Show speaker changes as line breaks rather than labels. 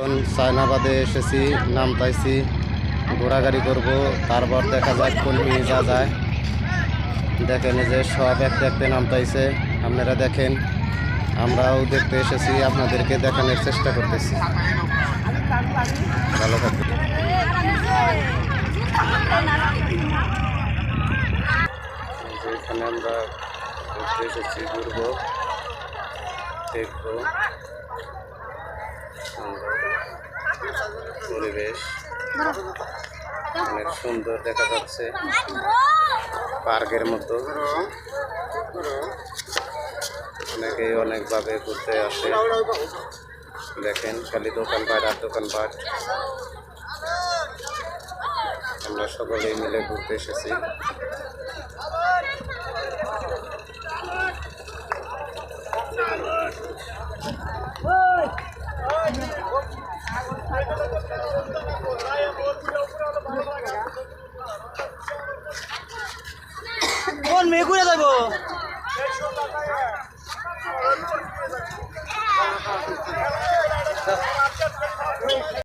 এখন চায়নাবাদে এসেছি, নামতাইছি, ঘোরাঘুরি করব, তারপর দেখা যায় কোন নিয়ে যা যায়। দেখেন যে সব একটা একটা নামতাইছে, আপনারা দেখেন, আমরাও দেখতে এসেছি, আপনাদেরকে দেখানোর চেষ্টা করতেছি। ভালো থাকবেন। এখানে আমরা ঘুরতে এসেছি, ঘুরবো, দেখবো পরিবেশ অনেক সুন্দর দেখা যাচ্ছে, পার্কের মতো। অনেকেই অনেকভাবে ঘুরতে আসে। দেখেন খালি দোকানপাট আর দোকানপাট। আমরা সকলেই মিলে ঘুরতে এসেছি।
কোন মেয়ে ঘুরে যাবো?